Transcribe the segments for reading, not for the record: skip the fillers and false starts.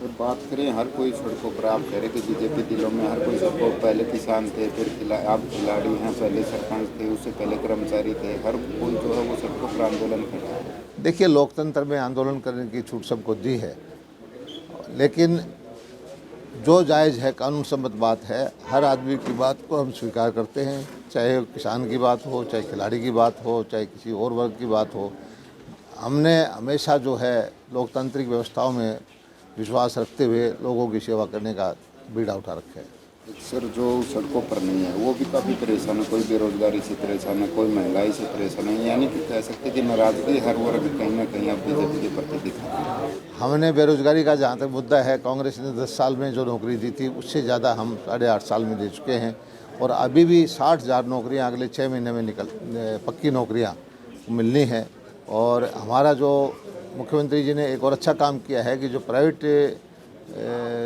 Sir बात करें हर कोई सड़कों पर, आप कह रहे कि बीजेपी दिलों में हर कोई सड़कों पर, पहले किसान थे, फिर आप खिलाड़ी हैं, पहले सरपंच थे, उससे पहले कर्मचारी थे, हर कोई जो है वो सड़कों पर आंदोलन कर रहा है। देखिए, लोकतंत्र में आंदोलन करने की छूट सबको दी है, लेकिन जो जायज़ है, कानून सम्मत बात है, हर आदमी की बात को हम स्वीकार करते हैं, चाहे किसान की बात हो, चाहे खिलाड़ी की बात हो, चाहे किसी और वर्ग की बात हो। हमने हमेशा जो है लोकतांत्रिक व्यवस्थाओं में विश्वास रखते हुए लोगों की सेवा करने का बीड़ा उठा रखा है। सर जो सड़कों पर नहीं है वो भी काफ़ी परेशान है, कोई बेरोजगारी से परेशान है, कोई महंगाई से परेशान है, यानी कि कह सकते हैं कि नाराजगी हर वर्ग कहीं ना कहीं अब बीजेपी के प्रति दिखा है। हमने बेरोजगारी का जहाँ तक मुद्दा है, कांग्रेस ने 10 साल में जो नौकरी दी थी उससे ज़्यादा हम 8.5 साल में दे चुके हैं, और अभी भी 60,000 नौकरियाँ अगले 6 महीने में पक्की नौकरियाँ मिलनी हैं। और हमारा जो मुख्यमंत्री जी ने एक और अच्छा काम किया है कि जो प्राइवेट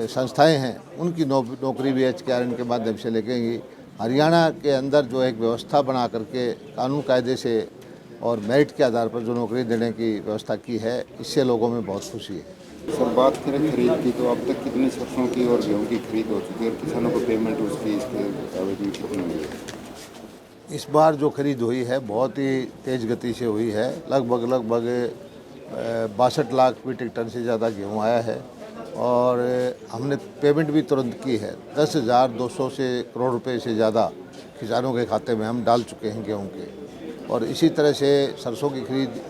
संस्थाएं हैं उनकी नौकरी भी HKRN के माध्यम से लगेंगी। हरियाणा के अंदर जो एक व्यवस्था बना करके कानून कायदे से और मेरिट के आधार पर जो नौकरी देने की व्यवस्था की है, इससे लोगों में बहुत खुशी है। सर बात करें खरीद की, तो अब तक कितनी सरसों की और गेहूं की खरीद हो चुकी है और किसानों को पेमेंट उसकी इसके एवज में कितनी हुई है? इस बार जो खरीद हुई है बहुत ही तेज़ गति से हुई है। लगभग 62 लाख मीट्रिक टन से ज़्यादा गेहूँ आया है, और हमने पेमेंट भी तुरंत की है। 10,200 से करोड़ रुपए से ज़्यादा किसानों के खाते में हम डाल चुके हैं गेहूँ के। और इसी तरह से सरसों की खरीद,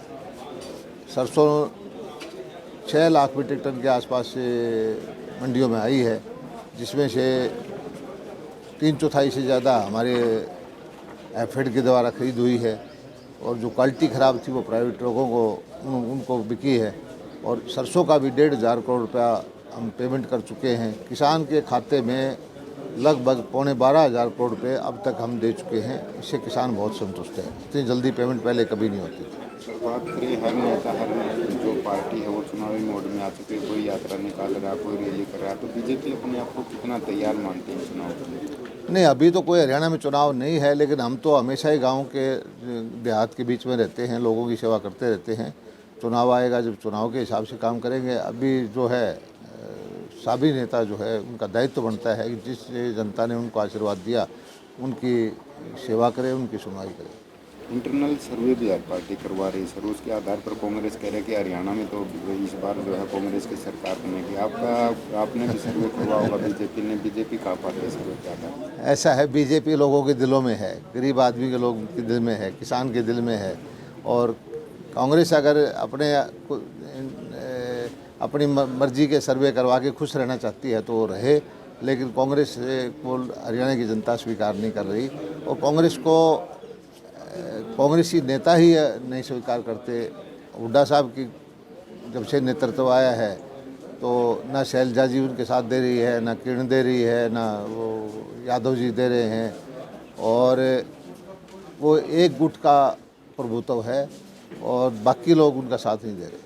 सरसों 6 लाख मीट्रिक टन के आसपास से मंडियों में आई है, जिसमें से 3/4 से ज़्यादा हमारे एफेड के द्वारा खरीद हुई है, और जो क्वालिटी ख़राब थी वो प्राइवेट लोगों को उनको बिकी है। और सरसों का भी 1,500 करोड़ रुपया हम पेमेंट कर चुके हैं। किसान के खाते में लगभग 12,500 करोड़ रुपये अब तक हम दे चुके हैं। इससे किसान बहुत संतुष्ट है। इतनी जल्दी पेमेंट पहले कभी नहीं होती थी। सर बात करें हर नेता, हर जो पार्टी है वो चुनावी मोड में आ चुकी है, कोई यात्रा निकाल रहा है, कोई रैली कर रहा है, तो बीजेपी अपने आप को कितना तैयार मानती है चुनाव के लिए? नहीं, अभी तो कोई हरियाणा में चुनाव नहीं है, लेकिन हम तो हमेशा ही गांव के देहात के बीच में रहते हैं, लोगों की सेवा करते रहते हैं। चुनाव आएगा जब चुनाव के हिसाब से काम करेंगे। अभी जो है सभी नेता जो है उनका दायित्व बनता है कि जिस जनता ने उनको आशीर्वाद दिया उनकी सेवा करें, उनकी सुनवाई करें। इंटरनल सर्वे भी हर पार्टी करवा रही है सर, उसके आधार पर कांग्रेस कह रहे हैं कि हरियाणा में तो इस बार जो है कांग्रेस की सरकार बनेगी। आपने भी सर्वे करवा होगा, बीजेपी कहा पाती है सर्वे के आधार पर? ऐसा है, बीजेपी लोगों के दिलों में है, गरीब आदमी के लोग के दिल में है, किसान के दिल में है। और कांग्रेस अगर अपनी मर्जी के सर्वे करवा के खुश रहना चाहती है तो वो रहे, लेकिन कांग्रेस को हरियाणा की जनता स्वीकार नहीं कर रही, और कांग्रेस को कांग्रेसी नेता ही नहीं स्वीकार करते। हुड्डा साहब की जब से नेतृत्व आया है तो ना शैलजा जी उनके साथ दे रही है, ना किरण दे रही है, ना वो यादव जी दे रहे हैं, और वो एक गुट का प्रभुत्व है और बाकी लोग उनका साथ नहीं दे रहे।